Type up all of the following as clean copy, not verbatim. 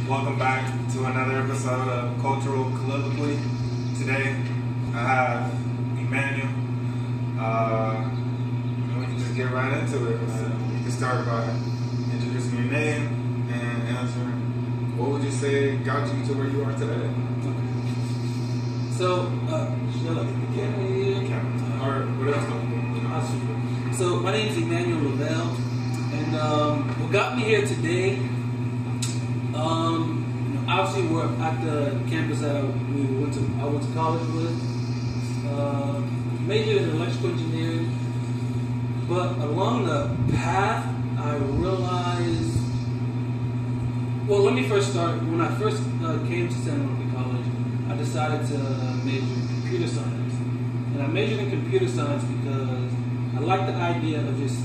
Welcome back to another episode of Cultural Colloquy. Today, I have Emmanuel. And we can just get right into it. You can start by introducing your name and answering what would you say got you to where you are today? So, should I look at the camera here? Or what else? So, my name is Emmanuel Lavelle, and what got me here today, obviously we're at the campus that I went to college with, majored in electrical engineering, but along the path, I realized, well, let me first start. When I first came to San Juan College, I decided to major in computer science. And I majored in computer science because I like the idea of just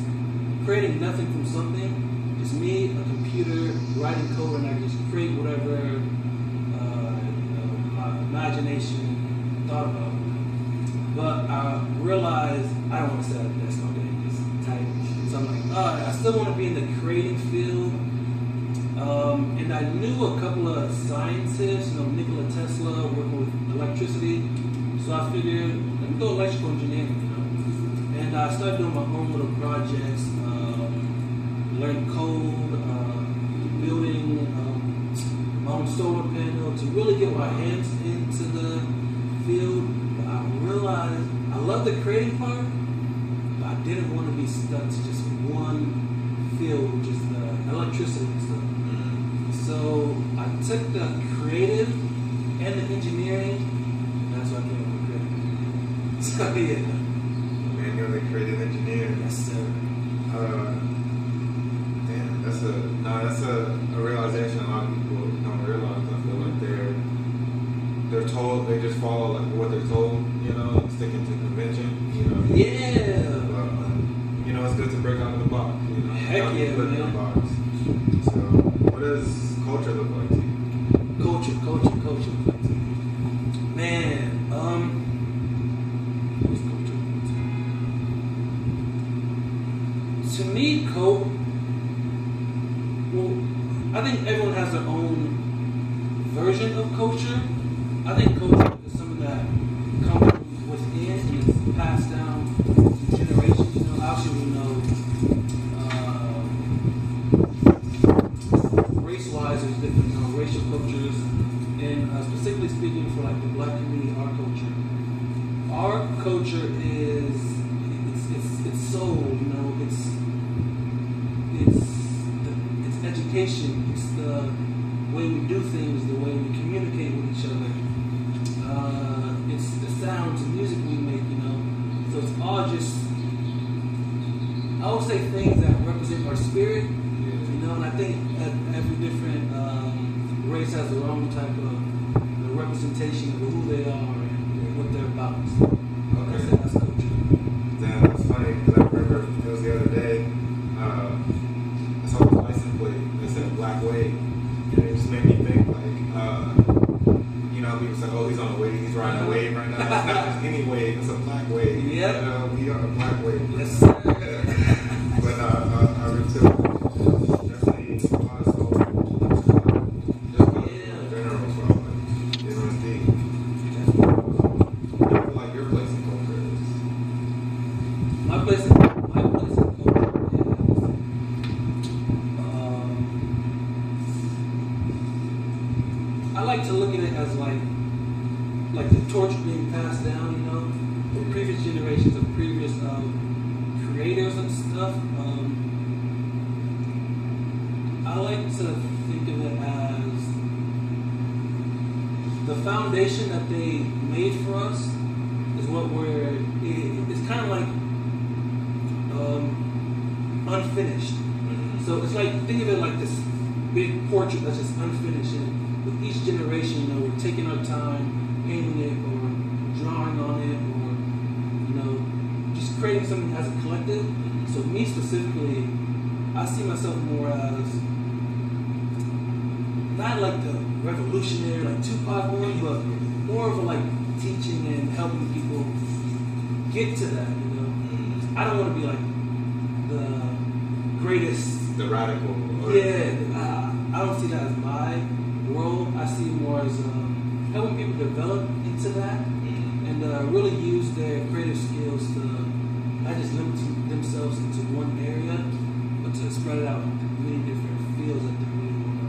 creating nothing from something. Just me, a computer, writing code, and I just create whatever my imagination thought about. But I realized I don't want to sit at a desk all day and just type. So I'm like, I still want to be in the creating field. And I knew a couple of scientists, Nikola Tesla, working with electricity. So I figured, let me go electrical engineering, And I started doing my own little projects, learning code, building my own solar panel to really get my hands into the field. But I realized I love the creating part, but I didn't want to be stuck to just one field, which is the electricity and stuff. So I took the creative and the engineering, and that's what I came up with creative. So yeah. Man, you're the creative engineer. Yes, sir. Damn, that's a realization a lot of people don't realize. I feel like they're told, they just follow like what they're told, sticking to convention, Yeah. But, it's good to break out of the box, Heck yeah, put in the man. box. So, what does culture look like to you? Culture look like to you. Man, what's culture look like to you? To me, I think everyone has their own version of culture. I think culture is something that comes from within and is passed down through generations. Obviously we know race-wise there's different racial cultures, and specifically speaking for like the black community, our culture is it's soul, it's education, it's the way we do things, the way we communicate with each other, it's the sounds and music we make, so it's all just, I would say, things that represent our spirit, and I think that every different race has their own type of representation of who they are and what they're about. Okay. That's culture. Damn, that's funny, because I remember it was the other day, I saw the license plate that said Black Wave, and it just made me think, like, people say, oh, he's on a wave, he's riding a wave right now. It's not just any wave, it's a black wave. Yep. We are a black wave. Yes, sir. But I really feel definitely a lot of soul. Just in general, so it runs deep. I feel like your place in culture is. My place in culture is, I like to look at it as like the torch being passed down, from previous generations of previous creators and stuff. I like to think of it as the foundation that they made for us is what it's kind of like unfinished. So it's like, think of it like this big portrait that's just unfinished. And with each generation, we're taking our time painting it or drawing on it or, just creating something as a collective. So me specifically, I see myself more as not like the revolutionary, like Tupac one, but more of a like teaching and helping people get to that, I don't want to be like the greatest, the radical. Yeah, I don't see that as my role. I see more as helping people develop into that and really use their creative skills to not just limit themselves into one area, but to spread it out into many different fields that they really want to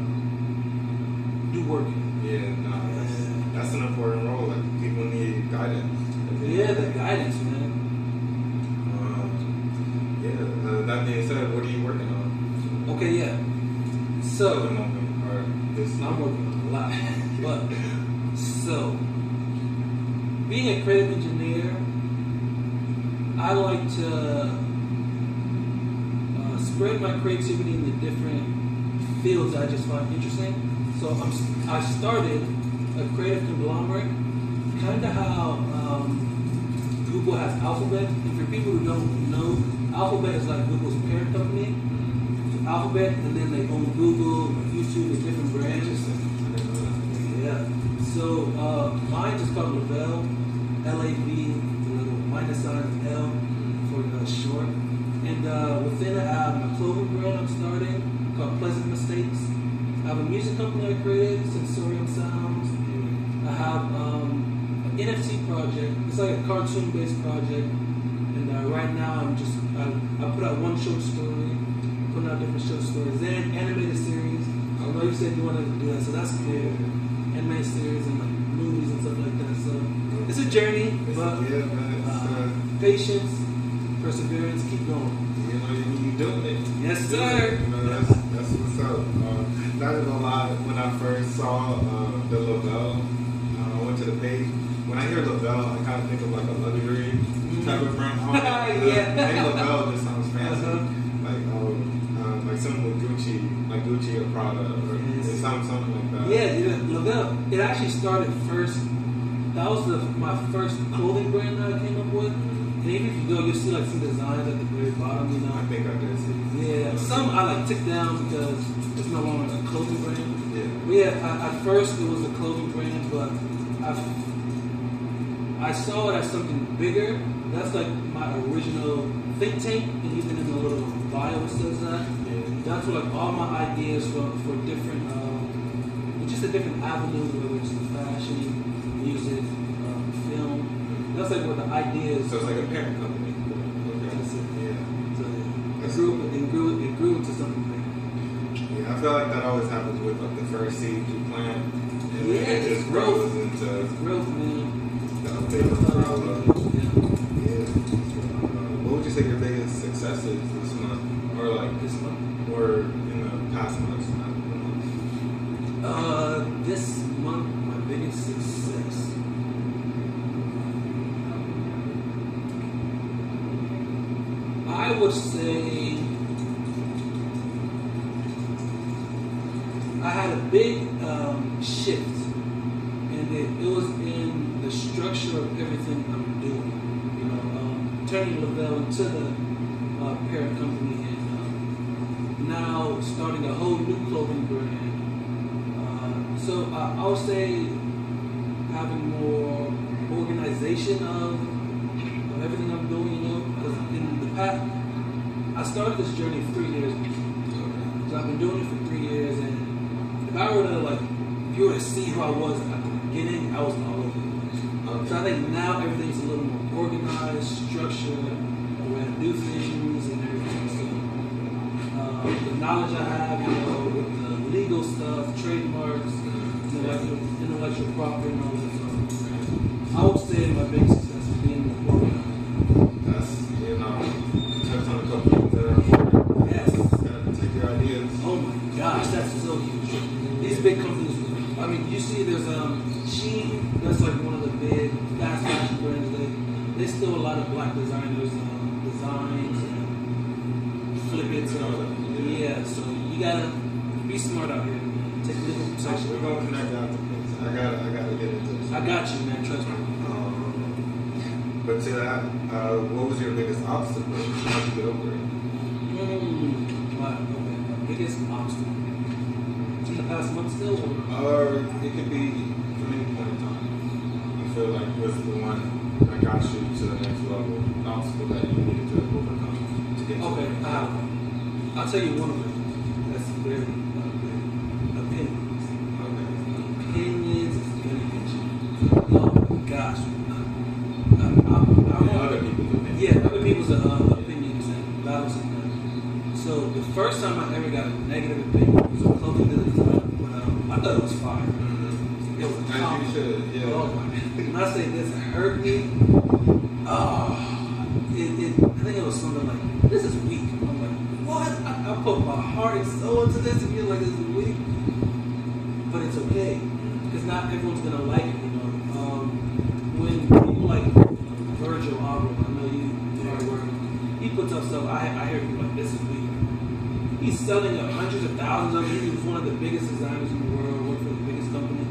do work in. Yeah, no, that's an important role. Like people need guidance. Yeah, the guidance, man. That being said, what are you working on? Okay, yeah. So at the moment, or this year? I'm working on a lot, but so being a creative engineer, I like to spread my creativity into different fields that I just find interesting. So I started a creative conglomerate, kind of how Google has Alphabet. And for people who don't know, Alphabet is like Google's parent company. So Alphabet, and then they own Google, YouTube, and different brands. Yeah. So mine is called Lavelle, L-A-V, the little minus sign L for short. And within it, I have a clothing brand I'm starting called Pleasant Mistakes. I have a music company I created, Sensorium Sounds. I have an NFT project. It's like a cartoon-based project. And right now, I put out one short story, putting out different short stories, then animated series. I know you said you wanted to do that, so that's cool. Animated series and like movies and stuff like that. So it's a journey, but patience, perseverance, keep going. You know, you're doing it. Yes, sir. You know, that's what's up. That is a lot. When I first saw the Lavelle, I went to the page. When I hear Lavelle, I kind of think of like a luxury type of brand. Yeah. Name Lavelle just sounds fancy. Like something with Gucci, like Gucci or Prada, or it sounds something like that. Yeah, Lavelle. It actually started first. That was my first clothing brand that I came up with. And even if you go, you'll see like some designs at the very bottom, you know. I think I did see. Yeah, some I like took down because it's no longer a clothing brand. Yeah. But yeah, at first it was a clothing brand, but I saw it as something bigger. That's like my original think tank, and even in the little bio it says that. Yeah. That's where like all my ideas for different, just a different avenue, whether it's fashion, music, film. That's like where the ideas. So it's like a parent company. Okay. That's it. Yeah. So it grew into something big. Yeah, I feel like that always happens with like the first seed you plant, and Yeah, then it just grows into growth, man. the big umbrella. Yeah. What would you say your biggest success is this month, or like This month? or in the past months? This month, my biggest success. I would say I had a big shift, and it was in the structure of everything I'm doing. You know, turning Lavelle into the parent company, and now starting a whole new clothing brand. So I would say having more organization of everything I'm doing. You know, because in the past, I started this journey 3 years ago. So I've been doing it for 3 years, and if I were to if you were to see who I was at the beginning, I was all over the place. So I think now everything's a little more organized, structured, the way I do things and everything. So the knowledge I have, you know, with the legal stuff, trademarks, intellectual property, and all that stuff. I would say my biggest success is being organized. That's touched on a couple things that are important. Yes. Gotta protect your ideas. Oh my gosh, that's so huge. These big companies, I mean, you see there's Shein, that's like one of the big fast fashion brands. They steal a lot of black designers' designs and flip it. Yeah, so you gotta be smart out here, man. Take legal protection. We're gonna connect out the things. I gotta get into this. I got you, man. Trust me. But to that, what was your biggest obstacle? How did you get over it? My biggest obstacle in the past month still? Or it could be from any point in time. You feel like what's the one that got you to the next level, an obstacle that you needed to overcome to get to Okay, the next level? I'll tell you one of them. That's very big. Oh my gosh. Other people's opinions. Yeah, other people's opinions and battles and that. So the first time I ever got a negative opinion was a clothing design, but I thought it was fire. It was a As you should, yeah. Oh my God. When I say this hurt me, I think it was something like, this is weak. I'm like, what? I put my heart and soul into this and feel like this is weak. But it's okay. Because not everyone's going to like it, you know. When people like Virgil Abloh, I know you already work, he puts up stuff, I hear people like, this is weak. He's selling hundreds of thousands of it. He was one of the biggest designers in the world, worked for the biggest company.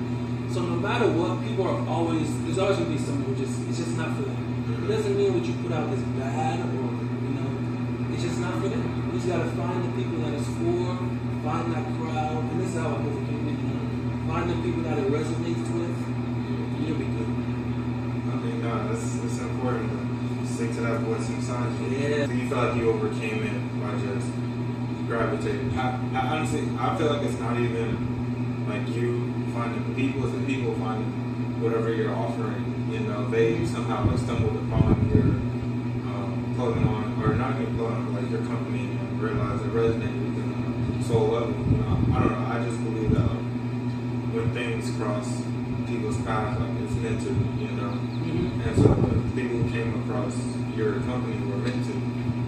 So no matter what, people are always, there's always going to be someone who it's just not for them. It doesn't mean what you put out is bad or, you know, it's just not for them. You just got to find the people that it's for, find that crowd, and this is how I overcame it, you know. Find the people that it resonates with, and you'll be good. I mean, no, it's important to stick to that voice inside you. Yeah. So you feel like you overcame it by just gravitating. I honestly, I feel like it's not even like you finding people, it's the people finding whatever you're offering. You know, they somehow like stumbled upon your clothing line, or not even clothing, but like your company, and realized it resonated with them on a soul level. You know, I don't know. I just believe that when things cross people's paths, like it's meant to, you know. And so the people who came across your company were meant to.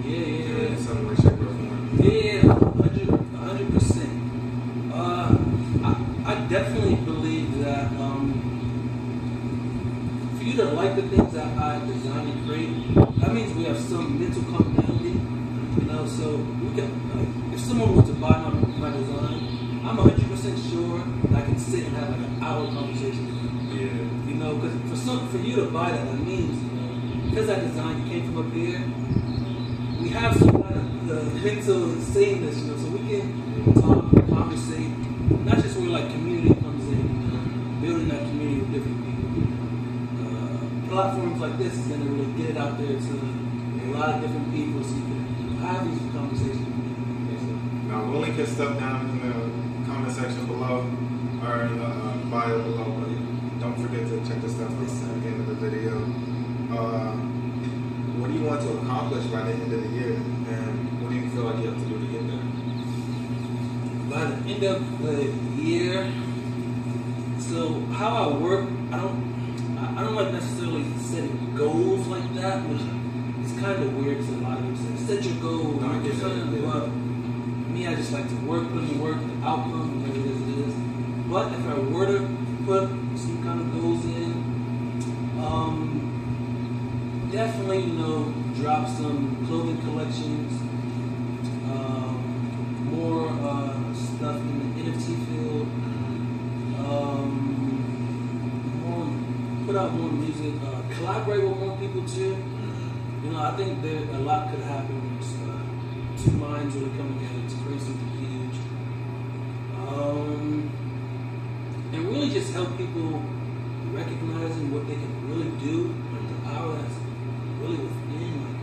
Yeah. In some way, shape, or form. Yeah, 100%. I definitely believe that for you to like the things that I design and create, that means we have some mental commonality. You know, so we can, if someone were to buy my design, I'm 100% sure that I can sit and have like an hour conversation with them. Yeah. You know, because for you to buy that means, you know, because that design came from up here, we have some kind of mental sameness, you know, so we can talk, conversate, not just where like community comes in, you know, building that community with different people. Platforms like this is going to really get it out there to a lot of different people, so you can have these conversations. Now, we'll link his stuff down in the comment section below, or in the bio below, but don't forget to check this stuff out at the end of the video. What do you want to accomplish by the end of the year, and what do you feel like you have to do to get there? By the end of the year, so how I work, I don't like necessarily setting goals like that, which is kind of weird because a lot of people say, set your goals, but me, I just like to work, put in the work, the outcome, whatever it is. But if I were to put some kind of goals in, definitely, you know, drop some clothing collections, more stuff in the NFT field, put out more music, collaborate with more people too. You know, I think that a lot could happen when two minds really come together to create something huge. And really just help people recognizing what they can really do, like the power that's really within. Like,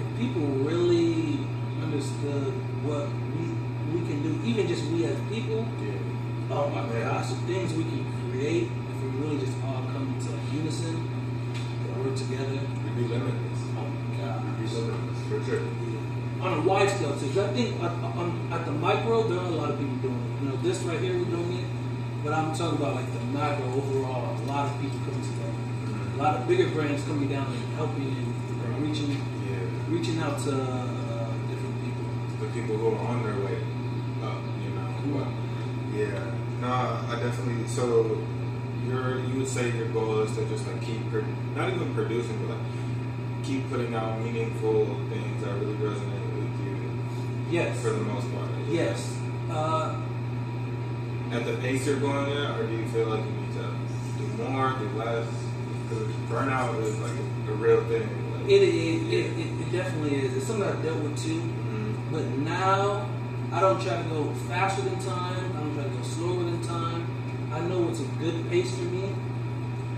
if people really understood what we can do, even just we as people, oh my gosh, the things we can create if we really just all come into unison and work together. We'd be limitless. Oh my God. We'd be limitless, for sure. On a wide scale too, because I think at the micro, there are a lot of people doing it. You know, this right here, we're doing it, but I'm talking about like the macro overall. A lot of people coming together, a lot of bigger brands coming down and helping and reaching out to different people. The people who are on their way up, you know. Yeah, no, I definitely. So, you would say your goal is to just like keep, not even producing, but like keep putting out meaningful things that really resonate with you. Yes. For the most part. Yes. At the pace you're going at, or do you feel like you need to do more, do less? Because burnout is like a real thing. Like, it definitely is. It's something I've dealt with too. But now, I don't try to go faster than time. I don't try to go slower than time. I know what's a good pace for me.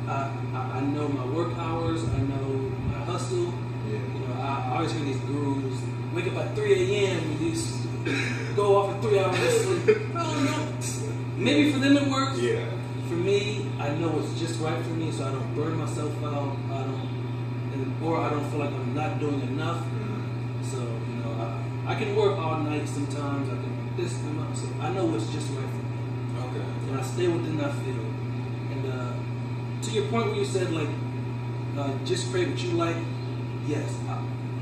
I know my work hours. I know my hustle. Yeah. You know, I always hear these gurus wake up at 3 a.m. and go off for 3 hours of sleep. I don't know. Maybe for them it works. Yeah. For me, I know it's just right for me, so I don't burn myself out. Or I don't feel like I'm not doing enough. So I can work all night sometimes. I can work this amount. So I know what's just right for me. Okay. And I stay within that field. And to your point where you said like just create what you like. Yes.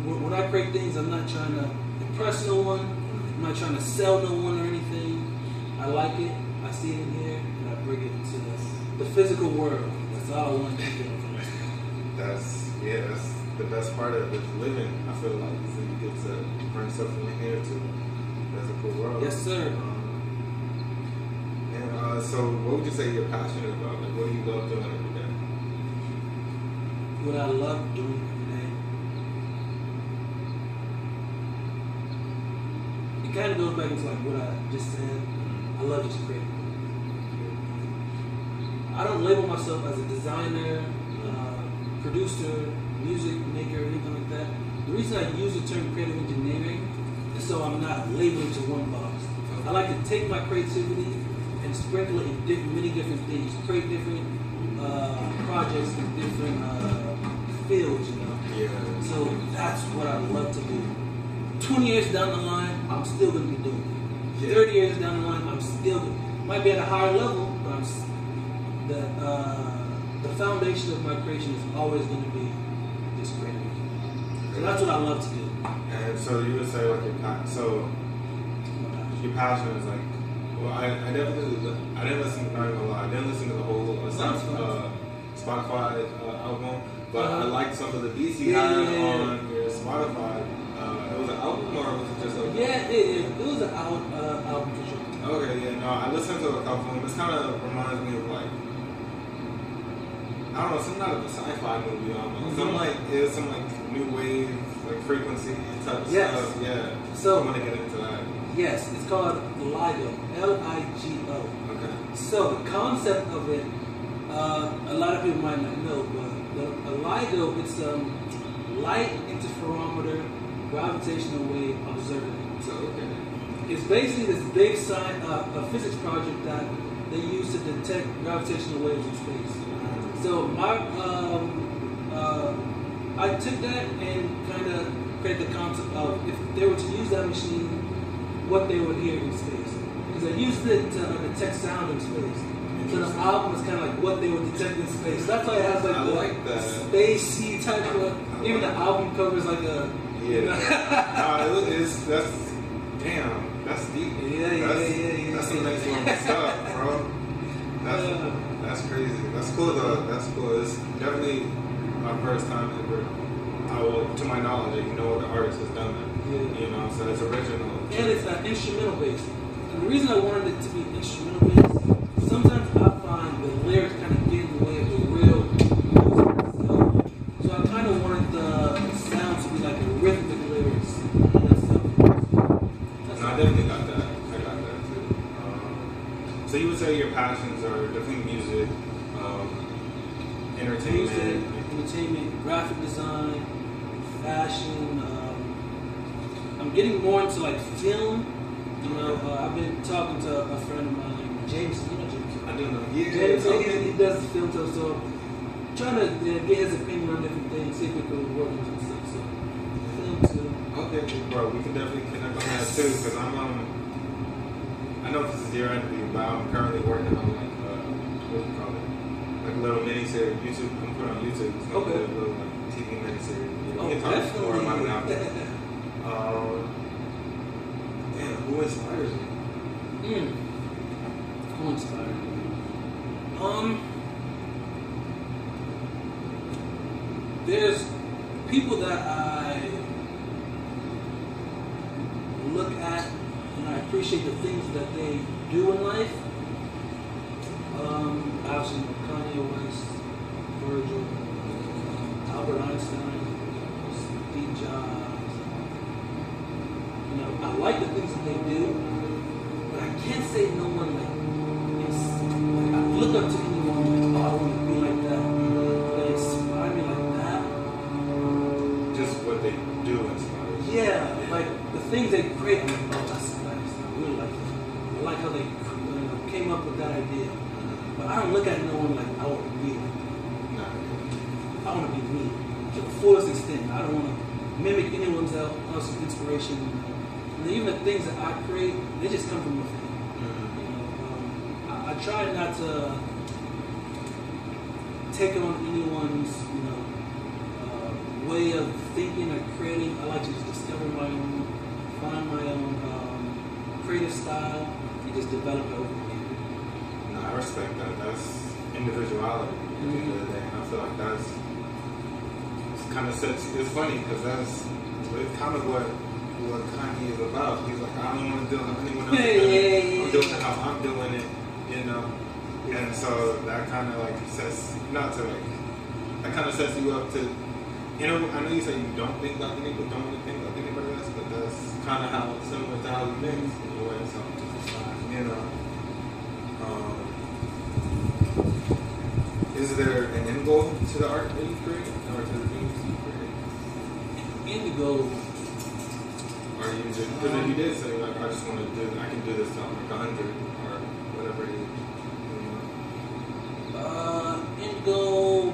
When I create things, I'm not trying to impress no one. I'm not trying to sell no one or anything. I like it. I see it in here, and I bring it into the physical world. That's all I want to do. That's the best part of it, living. I feel like is that you get to bring stuff from here to the physical world. Yes, sir. And so, what would you say you're passionate about? Like, what do you love doing every day? What I love doing every day. It kind of goes back into like what I just said. I love just creating. I don't label myself as a designer, producer, music maker, or anything like that. The reason I use the term creative engineering is so I'm not labeled to one box. I like to take my creativity and sprinkle it in many different things, create different projects in different fields, Yeah. So that's what I love to do. 20 years down the line, I'm still going to be doing it. Yeah. 30 years down the line, I'm still might be at a higher level, but the foundation of my creation is always going to be this creative. So that's what I love to do. And so you would say like your passion is like, well, I didn't listen. Not gonna lie, I didn't listen to the whole Spotify album, but I liked some of the beats you had on your Spotify. It was an album, or was it just a? Yeah, it was an album for sure. Okay, yeah, no, I listened to a couple of them. This kind of reminds me of like, I don't know, some kind of a sci-fi movie almost. Mm-hmm. Some new wave, like frequency type of stuff. Yeah. So I'm gonna get into that. Yes, it's called LIGO, L-I-G-O. Okay. So the concept of it, a lot of people might not know, but a LIGO, it's light interferometer gravitational wave observer. So okay. It's basically this big a physics project that they use to detect gravitational waves in space. So I took that and kind of created the concept of if they were to use that machine, what they would hear in space. Because I used it to detect sound in space. So the album is kind of like what they would detect in space. That's why it has like the spacey type of. Even the album cover is like a. Yeah. That's deep. Yeah. That's some next level stuff, bro. That's crazy. That's cool though. That's cool. It's definitely my first time ever. To my knowledge, the artist has done that. Yeah. So it's original. And it's instrumental based. And the reason I wanted it to be instrumental based, sometimes I find the lyrics kind of get in the way of the real music itself. So I kind of wanted the sound to be like a rhythmic lyrics. I definitely got that. I got that too. So you would say your passions are definitely music, entertainment, graphic design, fashion. I'm getting more into like film. I've been talking to a friend of mine, James. You know James? I do know. Yeah, James, he does the film stuff. So trying to get his opinion on different things, see if we could work on some stuff. So film too. Okay, bro, we can definitely connect on that too. Because I know this is your interview, but I'm currently working on like what do you call it? Like a little mini series. YouTube. I'm putting on YouTube. It's gonna be a little like TV mini series. We can talk more about it now. Damn, who inspires you? Who inspires me? There's people that I look at and I appreciate the things that they do in life. Obviously, Kanye West, Virgil, Albert Einstein, Steve Jobs. I like the things that they do, but I can't say no one like I look up to anyone like, I want to be like that. They inspire me like that. Just what they do inspires you. Yeah, like the things they create. I'm like, oh, that's nice. I really like it. I like how they came up with that idea. But I don't look at no one like I want to be like them. Nah. I want to be me to the fullest extent. I don't want to mimic anyone's else's inspiration. And even the things that I create, they just come from within. I try not to take on anyone's, way of thinking or creating. I like to just discover my own, find my own creative style, and just develop it over again. No, I respect that. That's individuality at the end of the day. And I feel like that's kind of sets. It's funny because it's kind of what Kanye is about. He's like, I don't want to deal with anyone else. I'm doing it how I'm doing it, And so that kind of like sets, not to like, that kind of sets you up to, I know you say you don't think like anybody, don't really think like anybody else, but that's kind of how it's similar to how we mix in a way. So, is there an end goal to the art that you create, or to the things you create? End goal. Or you just, because you did say like, I just want to do, I can do this till I'm like 100 or whatever it is. End goal.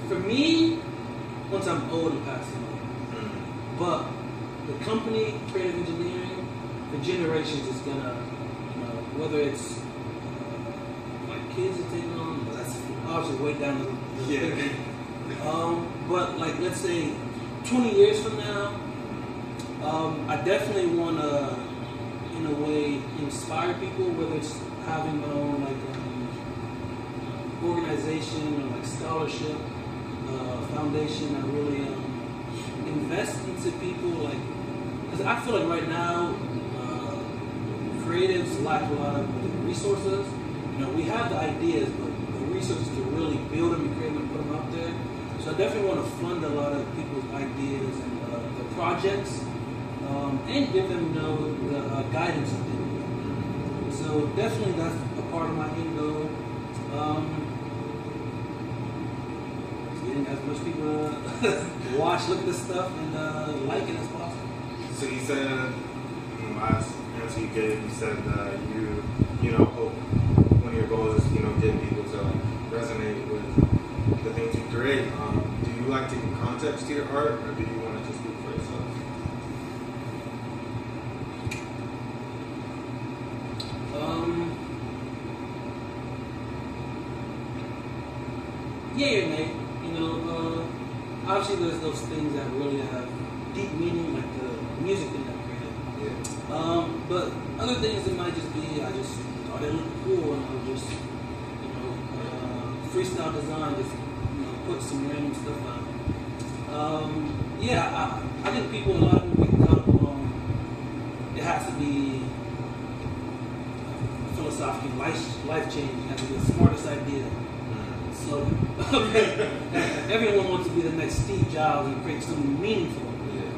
For me, once I'm old and passing on. But the company, creative engineering, for generations is gonna, whether it's my kids are taking on, that's obviously way down the Yeah. But like, let's say 20 years from now, I definitely want to, in a way, inspire people, whether it's having my own like organization or like scholarship, foundation. I really invest into people, like, because I feel like right now creatives lack a lot of resources. We have the ideas, but the resources to really build them and create them and put them out there. So I definitely want to fund a lot of people's ideas and their projects, and give them the guidance of it. So definitely that's a part of my end goal. Getting as much people to watch, look at this stuff, and like it as possible. So you said in the last answer you gave, you said that you hope one of your goals is getting people to resonate with the things you create. Do you like to give context to your art, or do you want to just speak for yourself? Yeah, Nate. Obviously there's those things that really have deep meaning, like the music that I created. Yeah. But other things that might just be, I just thought it looked cool, and I'll just, freestyle design, just, put some random stuff out. I think people, a lot of people pick up on, it has to be philosophically life-changing, it has to be the smartest idea. So, everyone wants to be the next Steve Jobs and create something meaningful. Yeah.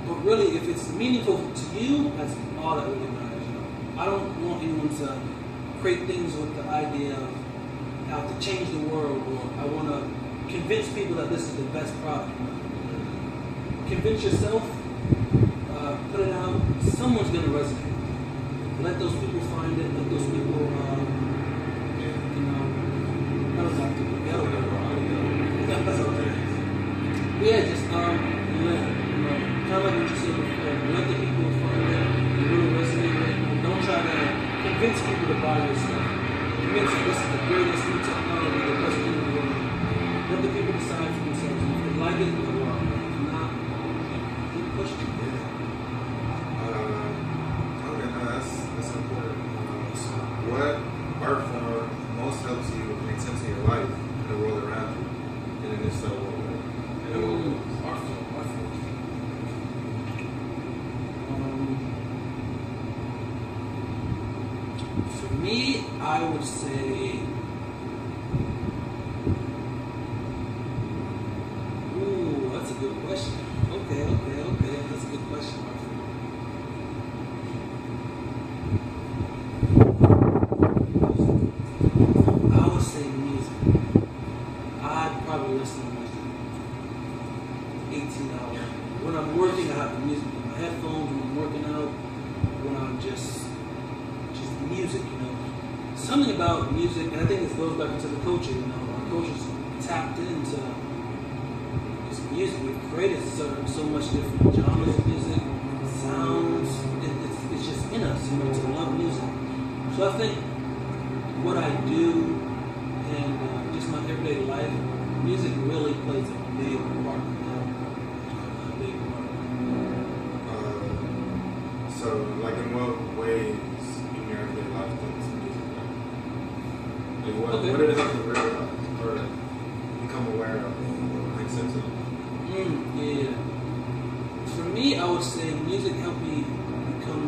But really, if it's meaningful to you, that's all that really matters. I don't want anyone to create things with the idea of how to change the world, or I want to convince people that this is the best product. Convince yourself, put it out, someone's going to resonate. Let those people find it, let those people, just kind of like what you said before, let the people find it and really resonate with it. Don't try to convince people to buy your stuff. Convince them this is the greatest new technology, the best thing in the world. Let the people decide for themselves. If they like it, they'll love it. If not, keep pushing. Okay, no, that's important. What art form most helps you make sense of your life and the world around you? And then if so, what art form? For me, I would say, that's a good question. Okay, that's a good question. I would say music. I'd probably listen to music 18 hours when I'm working, I have the music in my headphones. When I'm working out, when I'm just music, you know. Something about music, and I think this goes back into the culture, you know. Our culture's tapped into this music. We've created so much different genres of music, sounds. It's just in us, you know, to love music. So I think what I do and just my everyday life, music really plays a big part in that. A big part. So, like, in what ways in your everyday life does music work? Like, what did it help you realize or become aware of or make sense of? Yeah. For me, I would say music helped me become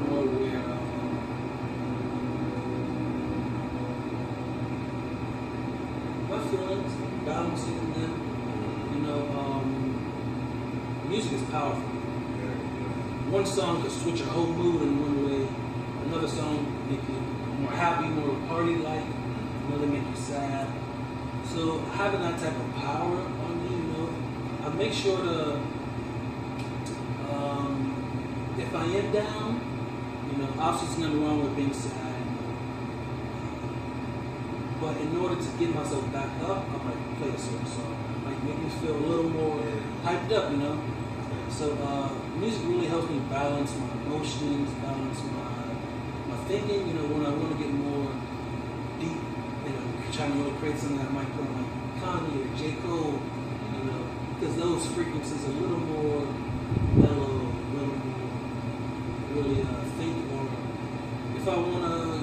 more aware of my feelings, balancing them. You know, music is powerful. One song could switch your whole mood in one way. Another song make you more happy, more party-like. Another make you sad. So having that type of power on me, you know, I make sure to, if I am down, you know, obviously there's nothing wrong with being sad. But in order to get myself back up, I might play a certain song. Like make me feel a little more hyped up, you know. So music really helps me balance my emotions, balance my thinking. You know, when I want to get more deep, you know, trying to really create something that might come like Kanye or J. Cole, you know, because those frequencies are a little more mellow, a little more really think. Or if I want to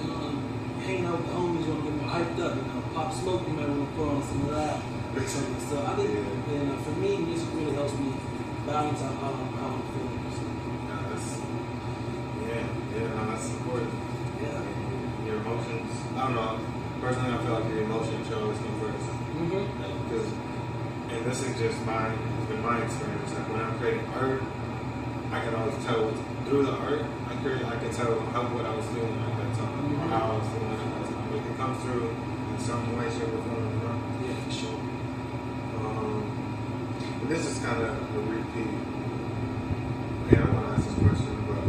hang out with the homies, want to get more hyped up, you know, Pop Smoke, you might want to put on some of that. So I think, you know, for me, music really helps me balance out how I'm feeling. So. That's important. Yeah. Your emotions, I don't know, personally I feel like your emotions should always come first. Because, and this is just it's been my experience, like when I'm creating art, I can always tell through the art, I can tell what I was feeling at that time, or how I was feeling at that time. It comes through in some way, shape, or form, you know? Yeah, for sure. But this is kind of a repeat. Yeah, I want to ask this question, but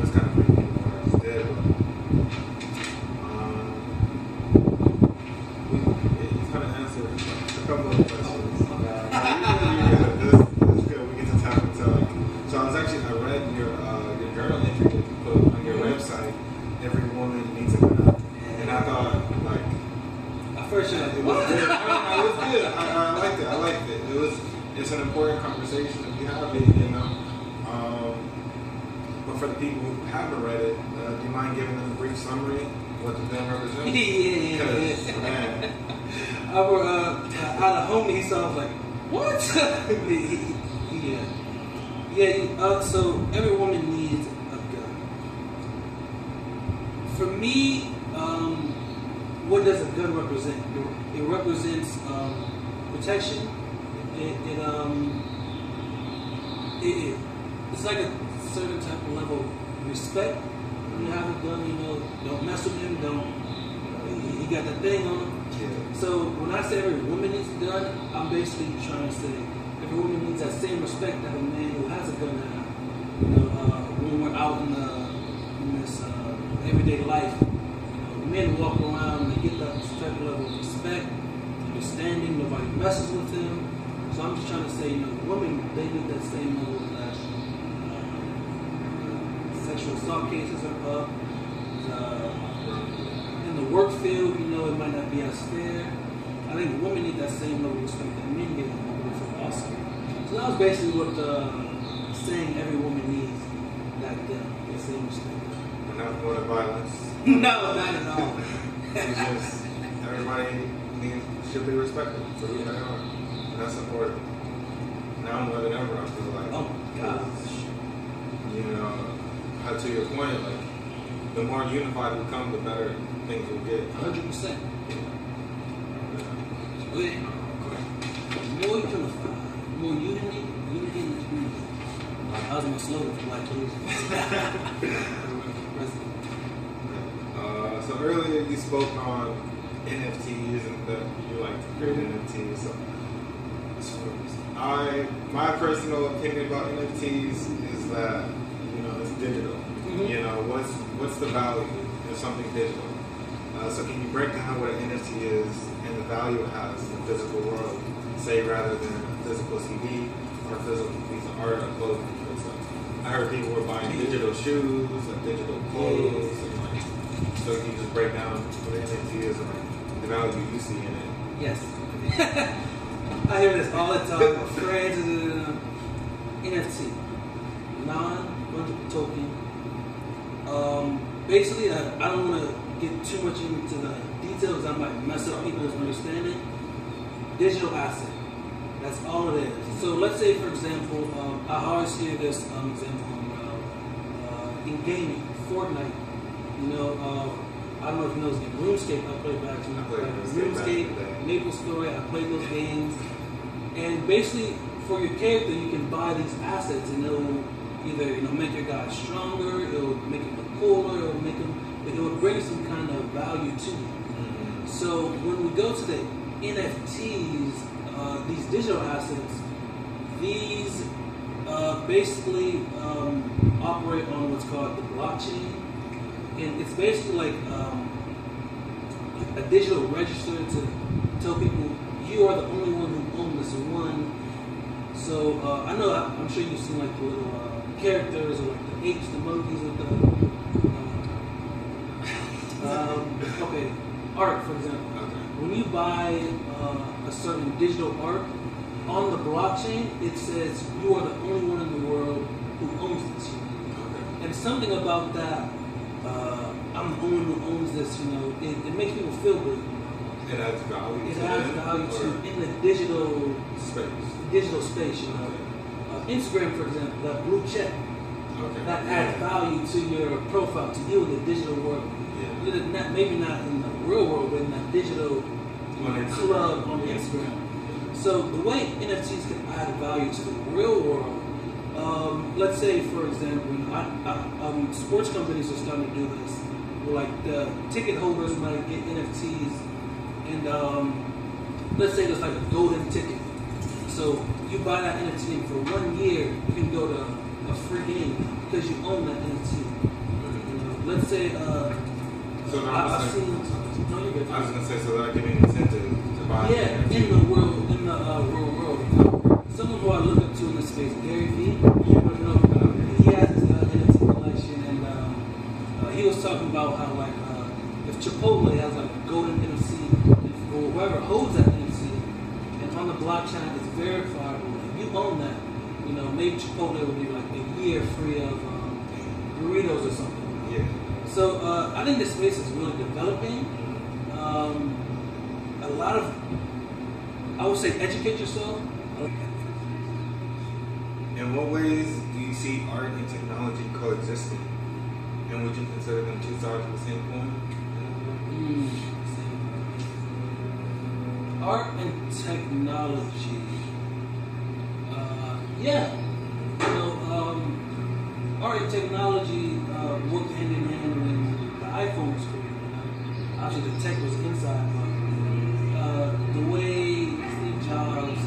it's kind of a repeat of what I just did. But he's going to answer a couple of questions. This is good. We get to tap into like. So I read your journal entry that you put on your website. Every woman needs a man, and I thought like. First, it was good. It was good. I liked it. It's an important conversation to be having, you know. But for the people who haven't read it, do you mind giving them a brief summary of what the film represents? Yeah. Man. Out of home, he sounds like, what? Yeah. So every woman needs a gun. For me, what does a gun represent? It represents protection. It's like a certain type of level of respect. When you have a gun, you know, don't mess with him. He got that thing on him. Yeah. So when I say every woman needs a gun, I'm basically trying to say every woman needs that same respect that a man who has a gun has. You know, when we're out in this everyday life. Men walk around, they get that certain level of respect, understanding, nobody messes with them. So I'm just trying to say, you know, women, they need that same level of that. Sexual assault cases are up. In the work field, you know, it might not be as fair. I think women need that same level of respect that men get in the work field also. So that was basically what saying every woman needs that same respect. Not more violence. No, not at all. It's just everybody should be respected for who they are, and that's important. Now more than ever, I feel like. Oh my gosh. You know, to your point, like the more unified we become, the better things will get. 100%. More unified, more unity in the community. That was my slogan for Black Youth. So earlier you spoke on NFTs and that you like to create NFTs. So My personal opinion about NFTs is that, you know, it's digital. You know, what's the value of something digital? So can you break down what an NFT is and the value it has in the physical world, say rather than a physical CD or a physical piece of art or clothing? I heard people were buying digital shoes or digital clothes, and like, so you just break down what an NFT is and like the value you see in it. Yes. I hear this all the time. My friends, NFT, non-fungible token. Basically, I don't want to get too much into the details. I might mess up people's understanding. Digital asset. That's all it is. So let's say, for example, I always hear this example in gaming, Fortnite. You know, I don't know if you know this game, RuneScape. I played back to RuneScape, Maple Story. I played those games, and basically, for your character, you can buy these assets, and it'll either make your guy stronger, it'll make him look cooler, it will bring some kind of value to you. So when we go to the NFTs, these digital assets, these basically operate on what's called the blockchain, and it's basically like a digital register to tell people you are the only one who owns this one. So I'm sure you've seen like the little characters or like the apes, the monkeys with the art, for example. When you buy a certain digital art on the blockchain, it says you are the only one in the world who owns this. And something about that, I'm the only one who owns this. It makes people feel good. It adds value. It adds value to in the digital space. Instagram, for example, that blue check. That adds value to your profile, to you in the digital world. Maybe not in the real world, but in that digital club on Instagram. So the way NFTs can add value to the real world, let's say, for example, sports companies are starting to do this. Where like the ticket holders might get NFTs, and let's say there's like a golden ticket. So you buy that NFT, and for 1 year you can go to a free game because you own that NFT. Let's say, so I've seen. No, you're good. I was gonna say, so that give me an incentive to buy. Yeah, in the real world. Someone who I look up to in this space, Gary Vee. He has his NFT collection, and he was talking about how like if Chipotle has like a golden NFC, or whoever holds that NFC, and on the blockchain it's verifiable, if you own that, maybe Chipotle would be like a year free of burritos or something. Yeah. So I think this space is really developing. A lot of, I would say, educate yourself. In what ways do you see art and technology coexisting? And would you consider them two sides of the same coin? Art and technology. Yeah. Art and technology worked hand in hand when the iPhone was created. Obviously, the tech was inside, but the way Steve Jobs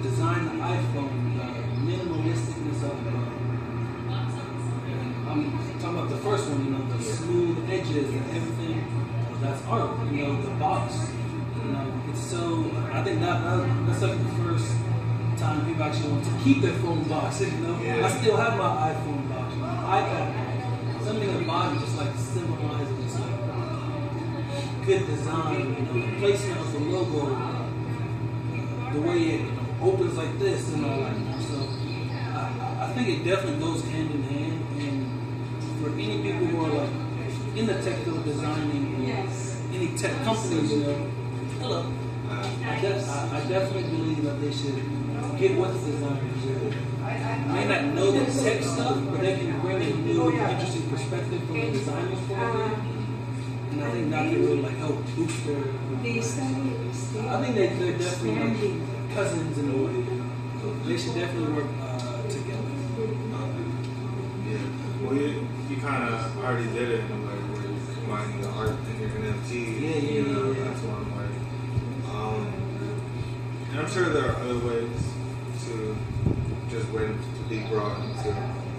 designed the iPhone, the minimalisticness of I'm talking about the first one, the smooth edges and everything. That's art. The box. It's so. I think that's like the first time people actually want to keep their phone boxes. Yeah. I still have my iPhone box, my iPad box. Something about it just like symbolizes like good design. The placement of the logo, the way it opens like this and all that. So I think it definitely goes hand in hand. And for any people who are like in the tech field designing, any tech companies, hello. I definitely believe that they should get with the designers. May not know the tech stuff, but they can bring a new, interesting perspective from the designer's point of view. And I think that can really like help boost their. I think they're definitely like cousins in a way. So they should definitely work together. Yeah. Well, you kind of already did it in a way where you're combining the art and your NFT. Yeah. That's one way. And I'm sure there are other ways to just wait to be brought into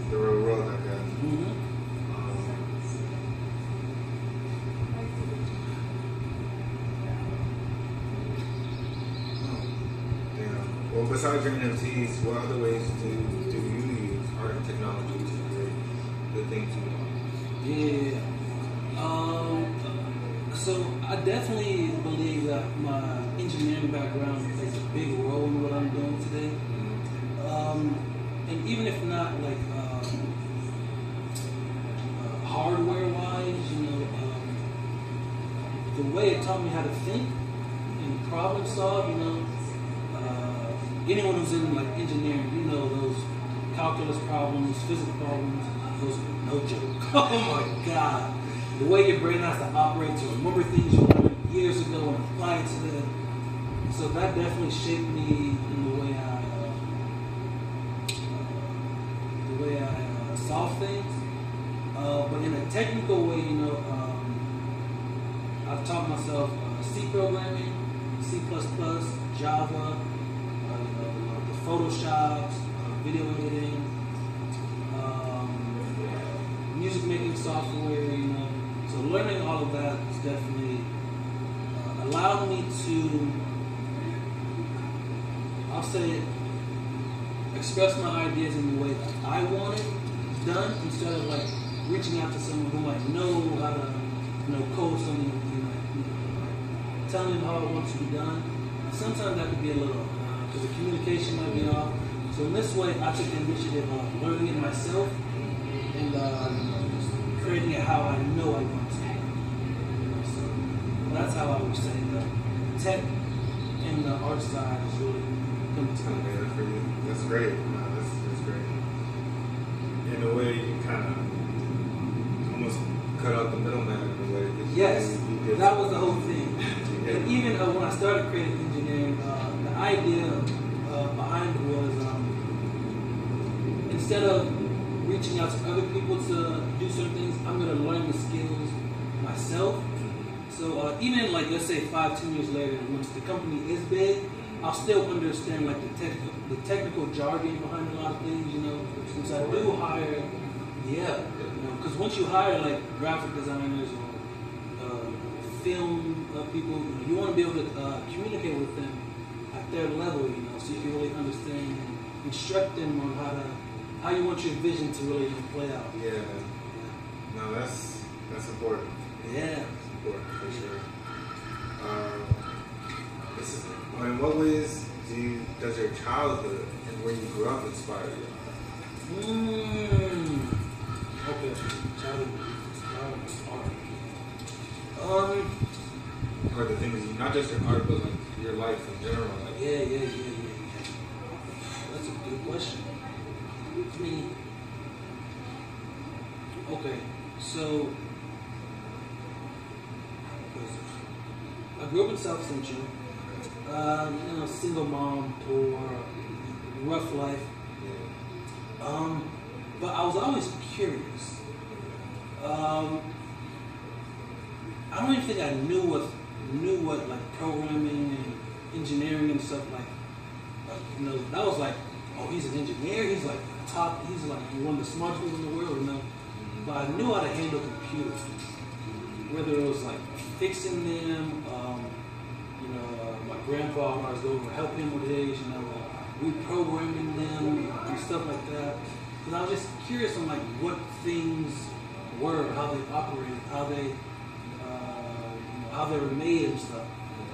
the real world, I guess. Mm-hmm. Well, besides your NFTs, what other ways do you use art and technology to create the things you want? Yeah. So I definitely believe that my engineering background plays a big role in what I'm doing today. And even if not like hardware-wise, the way it taught me how to think and problem solve, anyone who's in like engineering, those calculus problems, physics problems, those are no joke. Oh my God. The way your brain has to operate to remember things you learned years ago and apply it to them. So that definitely shaped me in the way I solve things. But in a technical way, I've taught myself C programming, C++, Java, the Photoshops, video editing, music making software, So learning all of that has definitely allowed me to, I'll say, express my ideas in the way that I want it done instead of like reaching out to someone who might know how to, code something, telling them how it wants to be done. Sometimes that could be a little, because the communication might be off. So in this way, I took the initiative of learning it myself and creating it how I know I want to. So that's how I would say the tech and the art side is really coming together for you. That's great. That's great. In a way, you kind of almost cut out the middleman in a way. Yes, that was the whole thing. Yeah. And even when I started creative engineering, the idea behind it was instead of reaching out to other people to do certain things, I'm going to learn the skills myself. So even like, let's say 5-10 years later, once the company is big, I'll still understand like the technical jargon behind a lot of things, Since I do hire, because once you hire like graphic designers or film people, you want to be able to communicate with them at their level, so you can really understand and instruct them on how you want your vision to really play out. Yeah. No, that's important. Yeah. That's important for sure. In what ways does your childhood and where you grew up inspire you? Okay. Childhood inspired. Or the things, not just your art, but like your life in general. Like. Yeah. That's a good question. Okay, so I grew up in South Central, single mom, poor, rough life. But I was always curious. I don't even think I knew what like programming and engineering and stuff like that was like, oh, he's an engineer, he's like one of the smartest people in the world, But I knew how to handle computers, whether it was like fixing them, my grandpa, when I was going to help him with his, reprogramming them and stuff like that. Because I was just curious on like what things were, how they operated, how they were made and stuff.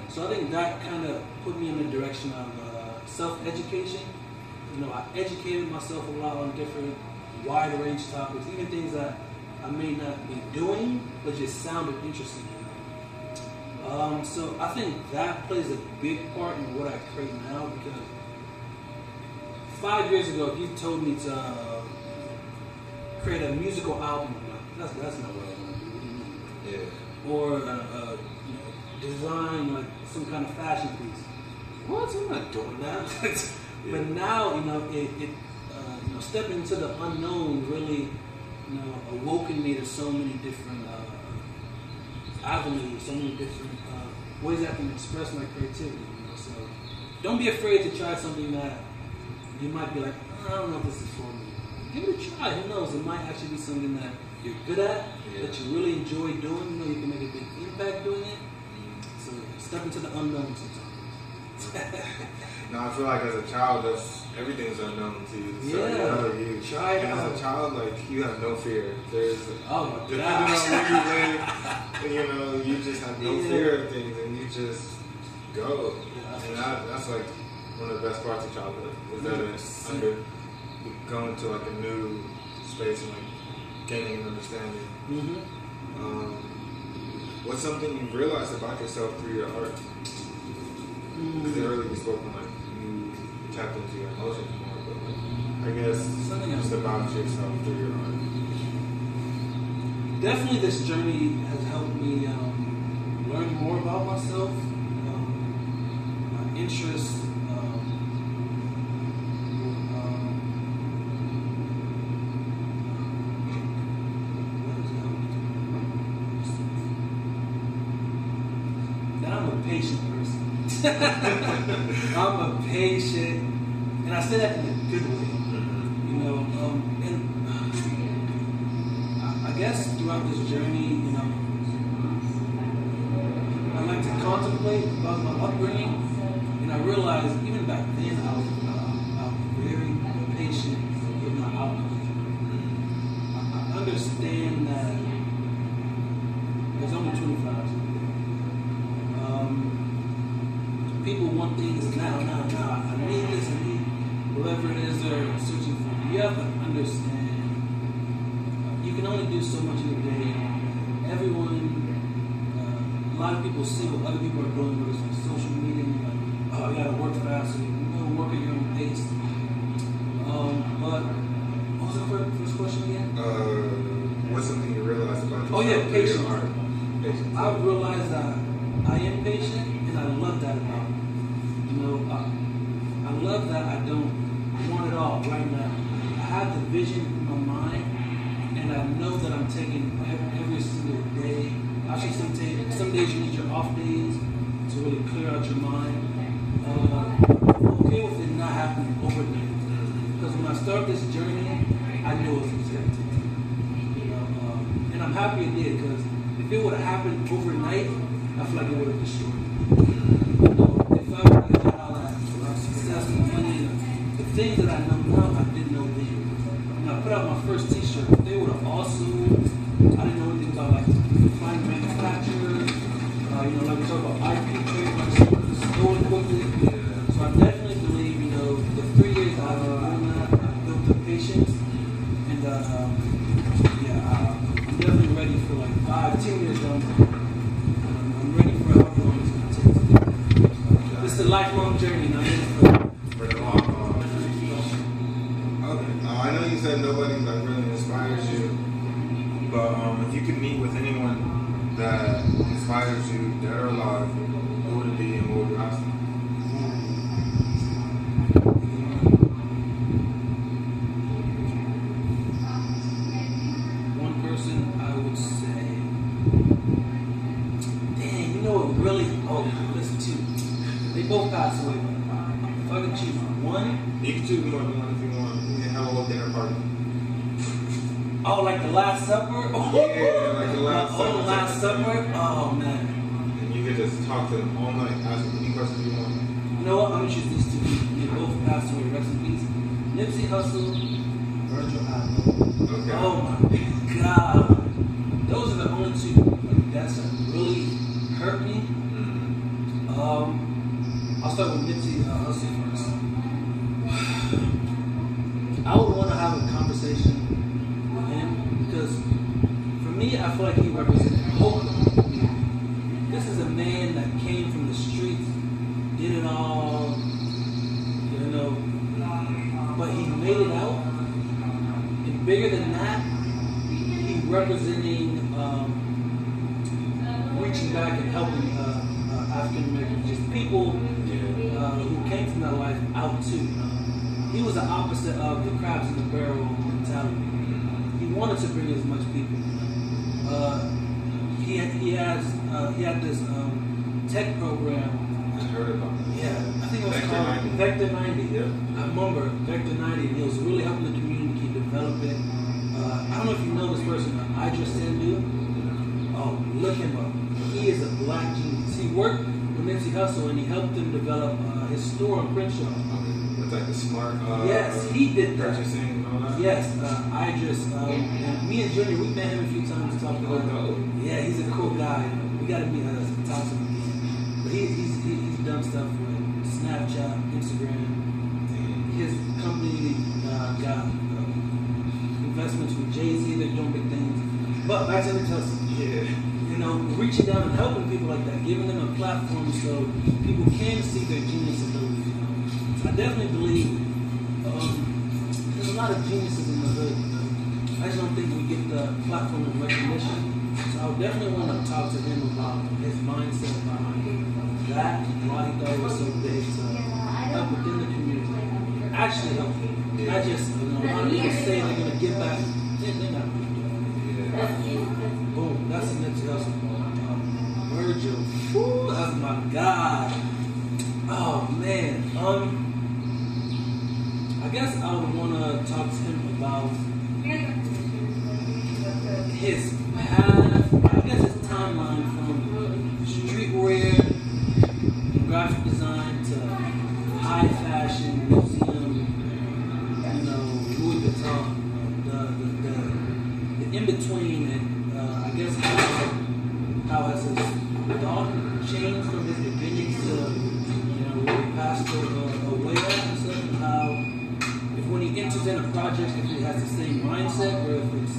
So I think that kind of put me in the direction of self-education. I educated myself a lot on different wide range topics, even things that I may not be doing, but just sounded interesting. So I think that plays a big part in what I create now, because 5 years ago, if you told me to create a musical album, that's not what I want to do. What do you mean? Yeah. Or design like some kind of fashion piece. What? I'm not doing that. But now, stepping into the unknown really, awoken me to so many different avenues, so many different ways I can express my creativity. So don't be afraid to try something that you might be like, I don't know if this is for me. Give it a try. Who knows? It might actually be something that you're good at, that you really enjoy doing. You know, you can make a big impact doing it. So step into the unknown sometimes. No, I feel like as a child, everything's unknown to you. So, you try it out. As a child, like, you have no fear. Depending on where you live, you just have no fear of things, and you just go. And that's like one of the best parts of childhood, is that it's going to like a new space and like gaining an understanding. What's something you've realized about yourself through your art? Because earlier we spoke on like you tapped into your emotions more, but like I guess just about yourself through your art. Definitely, this journey has helped me learn more about myself, my interests. Patient person. I'm a patient, and I say that in a good way. And I guess throughout this journey, I like to contemplate about my upbringing, and I realized even back then I was very patient with my outcome. I understand that there's only 24 hours. People want things now. I need this, I need whatever it is they're searching for. You have to understand, you can only do so much in a day. Everyone, a lot of people see what other people are doing, whether it's on social media, and you're like, oh, you gotta work fast, so you work at your own pace. But what was the first question again? What's something you realized about yourself? Oh yeah, patience. I've realized that I am patient, and I love that about me. I love that I don't want it all right now. I have the vision in my mind, and I know that I'm taking every single day. Actually, some days you need your off days to really clear out your mind. I'm okay with it not happening overnight, because when I started this journey, I knew it was going to take time. And I'm happy it did, because if it would have happened overnight, I feel like it would have destroyed me. If I would have had all that success and money, the things that I know now, I didn't know then. When I put out my first t-shirt, they would have also, I didn't know anything about like fine manufacturers, like we talk about IP trademarks, stolen equipment. So I definitely believe, the 3 years that I've been doing that, I've built the patience, and I'm definitely ready for like 5-10 years down the road. It's a lifelong journey, and I'm in for the long haul. Okay. I know you said nobody like really inspires you, but if you could meet with anyone that inspires you, dead or alive, who would it be and what would you ask them? One person, I would say, listen to. They both passed away. If I could choose one, you can choose more than one if you want. You can have a whole dinner party. Oh, like the Last Supper? Yeah, like the Last Supper. Oh, the Last Supper? Oh, man. And you could just talk to them all night, ask them any questions you want. You know what? I'm going to choose these two. They both passed away. Rest in peace. Nipsey Hussle, Virgil Abloh. Okay. Oh, my God. Those are the only two deaths that really hurt me. I'll start with Nipsey Hussle first. I would want to have a conversation with him because, for me, I feel like he represented hope. This is a man that came from the streets, did it all, but he made it out. And bigger than that, he representing reaching back and helping African Americans, just people who came from that life out too. He was the opposite of the crabs in the barrel mentality. He wanted to bring as much people. He had this tech program I heard about that. Yeah, I think it was Vector called 90. Vector 90. Yep. I remember Vector 90, and it was really helping the community develop it. I don't know if you know this person, I just said dude. Oh, look him up. He is a black genius. He worked with Nipsey Hussle and he helped him develop his store on Crenshaw. With like the smart yes, he did that. purchasing and all that? Yes, I just, and me and Junior, we met him a few times to talk to him. Yeah, he's a cool guy. We got to meet talk to him again. But he's done stuff with Snapchat, Instagram. His company got investments with Jay-Z. They're doing big things. But back to the hustle. Yeah. You know, reaching down and helping people like that, giving them a platform so people can see their genius abilities. You know, so I definitely believe there's a lot of geniuses in the hood. You know? I just don't think we get the platform and recognition. So I would definitely want to talk to him about his mindset behind that, and why he thought it was so big to help within the community. Actually help them. Not just, you know, a lot of people say they're going to give back. They're not going to do it. Yeah. Boom, that's the next hustle. Virgil. Whew, that's my God. Oh, man. I guess I would want to talk to him about his path, I guess his timeline from streetwear, graphic design to high fashion, museum, you know, Louis Vuitton, the in between, and I guess how has his thought changed from his beginnings to, you know, where he passed away and stuff, and how if when he enters in a project, if he has the same mindset, or if it's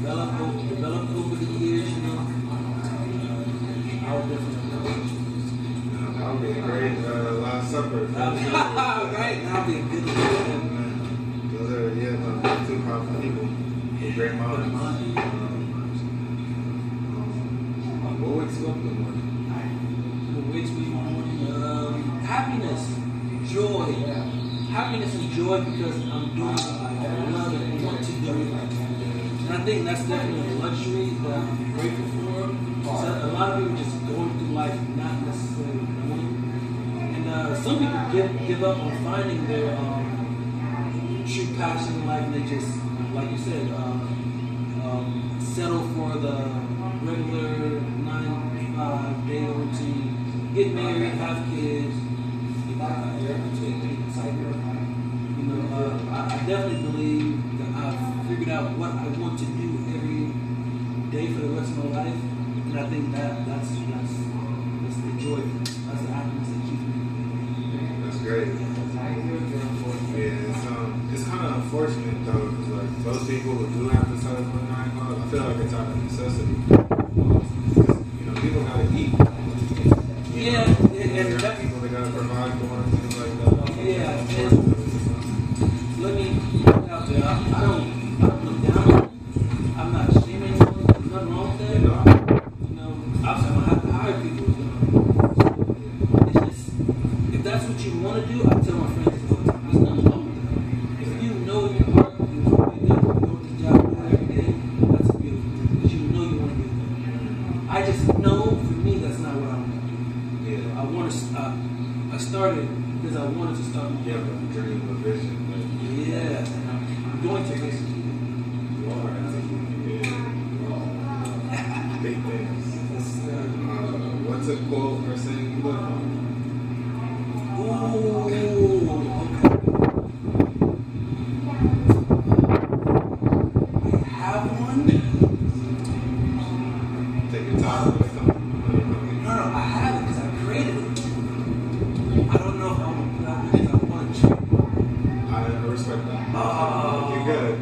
developed over the years, you know, I would definitely know. That would be a great Last Supper. Right? That would be a good one. Those are, two powerful people with great minds. What wakes you up in the morning? What wakes me up in the morning? Happiness, joy. Happiness and joy because I'm doing what I love and want to do. And I think that's definitely a luxury that I'm grateful for. So a lot of people just going through life not necessarily knowing. And some people give up on finding their true passion in life, and they just, like you said, settle for the regular 9-to-5 daily routine, get married, have kids, you know, I definitely believe that I've figured out what I want to do every day for the rest of my life, and I think that's the joy, that's the happiness that keeps me. That's great. Yeah, it's kind of unfortunate though, because like those people who do have to settle for 9 to 5, I feel like it's out of necessity. You know, people gotta eat. Yeah, and that people they gotta provide for and things like that. Yeah, and let me put it out there. I don't look down on them. I'm not shaming anyone. There's nothing wrong with that. You know, obviously I'm gonna have to hire people. You know. It's just, if that's what you want to do, I tell my friends all the time, there's nothing wrong with that. If you know in your heart you want to wake up and go to the job every day, that's a beautiful thing because you know you want to get there. I just know for me that's not what I want to do. Yeah, I want to. I started because I wanted to start. Yeah, but a dream, a vision. Yeah, I'm going to listen. You are. Yeah. Big things. What's a quote or saying you live on? Ooh, okay. I have one. Take your time. No, I have it because I created it. I don't know if I want to put out because I want to. I respect that. Oh, you're good.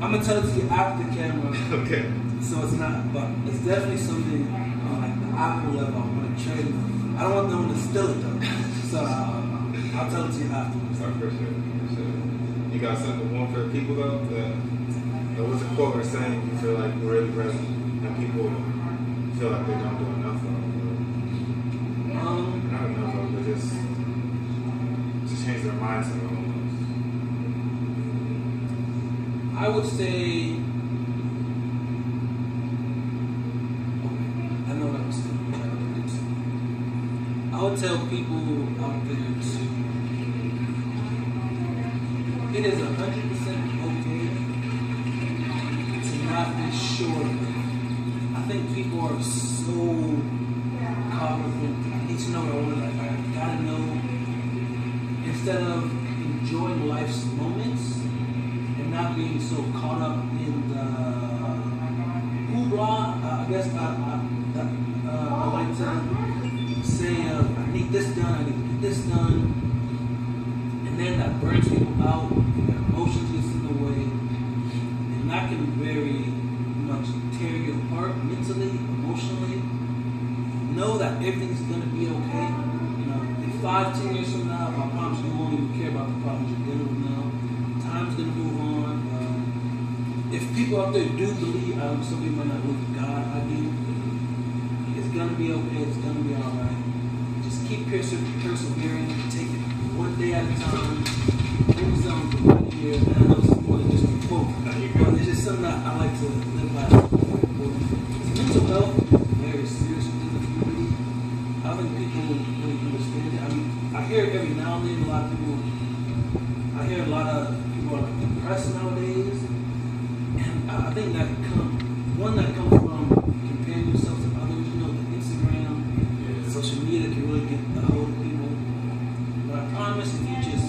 I'm gonna tell it to you after the camera. Okay. So it's not, but it's definitely something like the Apple level. I want to trade. I don't want no one to steal it though. So I'll tell it to you afterwards. I appreciate it. You got something one for the people though? That was a quote or saying you feel like really present and people feel like they don't do enough of. Not enough of, but just change their mindset almost. I would say, I know what I'm saying. I would would tell people out there to, it is 100% okay to not be sure. I think people are so caught up in, I need to know what I want, like, I gotta know, instead of enjoying life's moments and not being so caught up in the hoopla. I guess I like to say, I need this done, I need to get this done, and then that burns people out, their emotions gets in the way, and that can very much tear you apart mentally, emotionally. Know that everything's gonna be okay. You know, in 5-10 years from now, I promise you won't even care about the problems you're dealing with now. Time's gonna move on. If people out there do believe, some people might not believe in God, I do. It's gonna be okay. It's gonna be all right. Just keep persevering. Take it one day at a time. Maybe something for 1 year. And I know it's more than just a quote, but it's just something that I like to live by. Mental health is very serious within the community. I don't think people really understand it. I mean, I hear it every now and then. A lot of people. I hear a lot of people are depressed nowadays, and I think that comes from comparing yourself to others. You know, the Instagram, social media can really get a hold of people. But I promise, if you just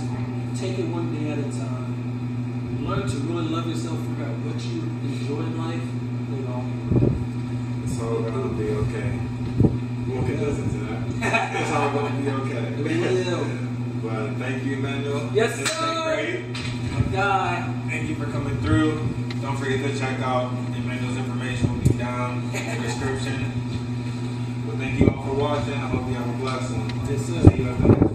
take it one day at a time, learn to really love yourself, figure out what you enjoy in life, then all. It's all gonna be okay. Won't get listen to that. It's all gonna be okay. It will. But thank you, Emmanuel. Yes, it's sir. been great. My guy. Thank you for coming through. Don't forget to check out Emmanuel's information will be down in the description. But thank you all for watching. I hope you have a blessed one. Yes, sir. See you at the next one.